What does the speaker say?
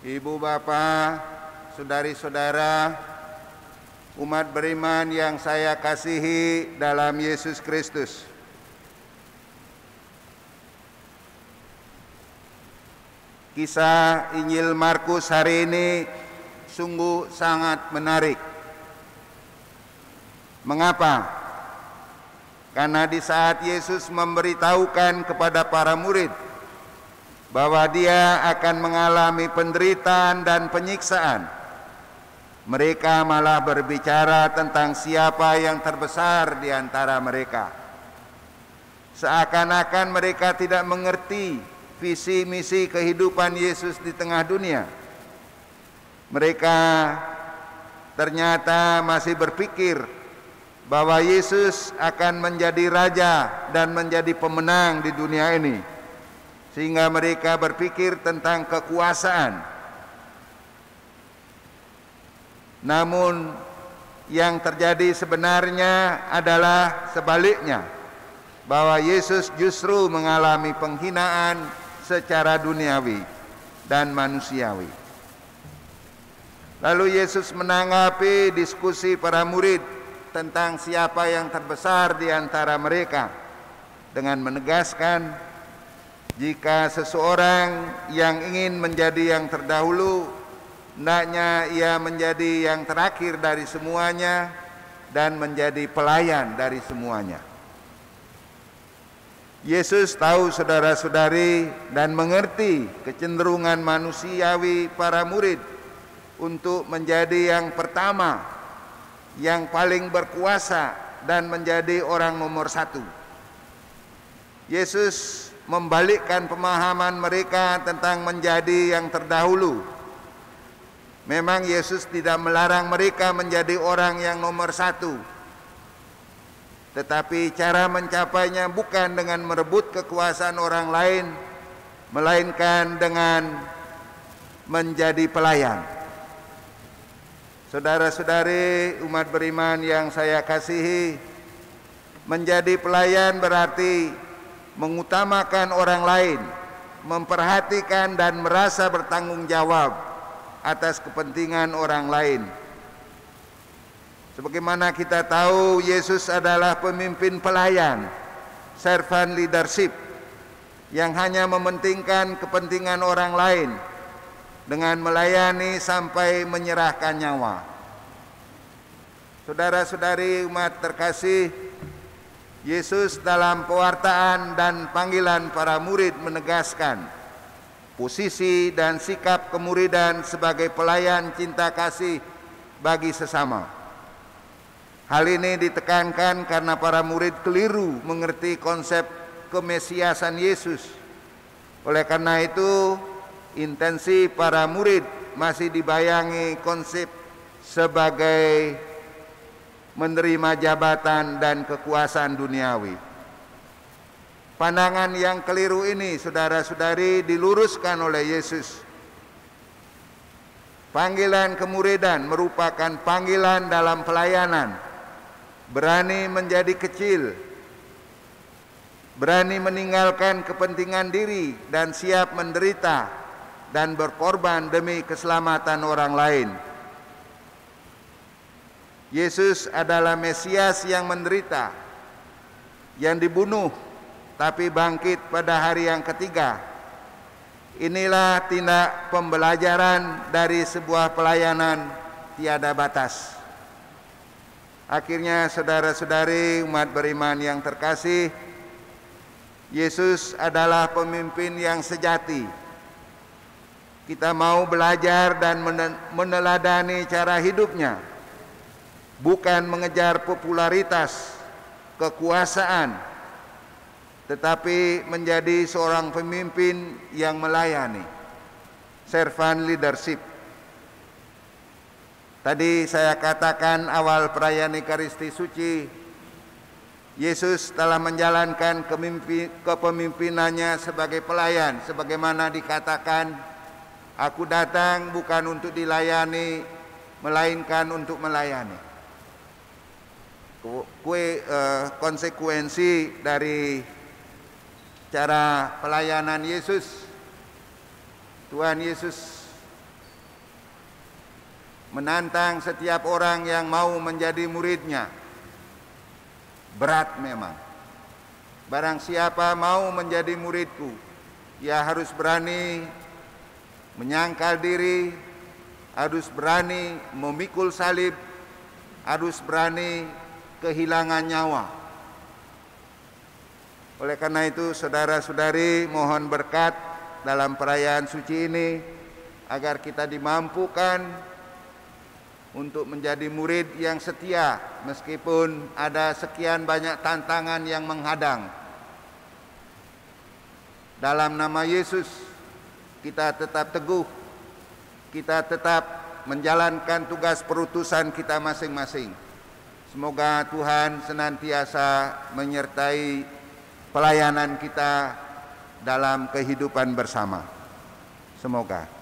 Ibu Bapak, saudari-saudara, umat beriman yang saya kasihi dalam Yesus Kristus. Kisah Injil Markus hari ini sungguh sangat menarik. Mengapa? Karena di saat Yesus memberitahukan kepada para murid bahwa dia akan mengalami penderitaan dan penyiksaan, mereka malah berbicara tentang siapa yang terbesar di antara mereka. Seakan-akan mereka tidak mengerti visi misi kehidupan Yesus di tengah dunia. Mereka ternyata masih berpikir bahwa Yesus akan menjadi raja dan menjadi pemenang di dunia ini, sehingga mereka berpikir tentang kekuasaan. Namun yang terjadi sebenarnya adalah sebaliknya, bahwa Yesus justru mengalami penghinaan secara duniawi dan manusiawi. Lalu Yesus menanggapi diskusi para murid tentang siapa yang terbesar di antara mereka dengan menegaskan, jika seseorang yang ingin menjadi yang terdahulu, hendaknya ia menjadi yang terakhir dari semuanya dan menjadi pelayan dari semuanya. Yesus tahu, saudara-saudari, dan mengerti kecenderungan manusiawi para murid untuk menjadi yang pertama, yang paling berkuasa, dan menjadi orang nomor satu. Yesus membalikkan pemahaman mereka tentang menjadi yang terdahulu. Memang Yesus tidak melarang mereka menjadi orang yang nomor satu, tetapi cara mencapainya bukan dengan merebut kekuasaan orang lain, melainkan dengan menjadi pelayan. Saudara-saudari umat beriman yang saya kasihi, menjadi pelayan berarti mengutamakan orang lain, memperhatikan dan merasa bertanggung jawab atas kepentingan orang lain. Sebagaimana kita tahu, Yesus adalah pemimpin pelayan, servant leadership, yang hanya mementingkan kepentingan orang lain dengan melayani sampai menyerahkan nyawa. Saudara-saudari umat terkasih, Yesus dalam pewartaan dan panggilan para murid menegaskan posisi dan sikap kemuridan sebagai pelayan cinta kasih bagi sesama. Hal ini ditekankan karena para murid keliru mengerti konsep kemesiasan Yesus. Oleh karena itu, intensi para murid masih dibayangi konsep sebagai menerima jabatan dan kekuasaan duniawi. Pandangan yang keliru ini, saudara-saudari, diluruskan oleh Yesus. Panggilan kemuridan merupakan panggilan dalam pelayanan. Berani menjadi kecil, berani meninggalkan kepentingan diri dan siap menderita dan berkorban demi keselamatan orang lain. Yesus adalah Mesias yang menderita, yang dibunuh, tapi bangkit pada hari yang ketiga. Inilah tindak pembelajaran dari sebuah pelayanan tiada batas. Akhirnya, saudara-saudari umat beriman yang terkasih, Yesus adalah pemimpin yang sejati. Kita mau belajar dan meneladani cara hidupnya, bukan mengejar popularitas, kekuasaan, tetapi menjadi seorang pemimpin yang melayani, servant leadership. Tadi saya katakan awal perayaan Ekaristi Suci, Yesus telah menjalankan kepemimpinannya sebagai pelayan, sebagaimana dikatakan, "Aku datang bukan untuk dilayani, melainkan untuk melayani." Konsekuensi dari cara pelayanan Yesus, Tuhan Yesus menantang setiap orang yang mau menjadi muridnya. Berat memang. Barang siapa mau menjadi muridku, ia harus berani menyangkal diri, harus berani memikul salib, harus berani kehilangan nyawa. Oleh karena itu, saudara-saudari, mohon berkat dalam perayaan suci ini agar kita dimampukan untuk menjadi murid yang setia meskipun ada sekian banyak tantangan yang menghadang. Dalam nama Yesus kita tetap teguh, kita tetap menjalankan tugas perutusan kita masing-masing. Semoga Tuhan senantiasa menyertai pelayanan kita dalam kehidupan bersama. Semoga.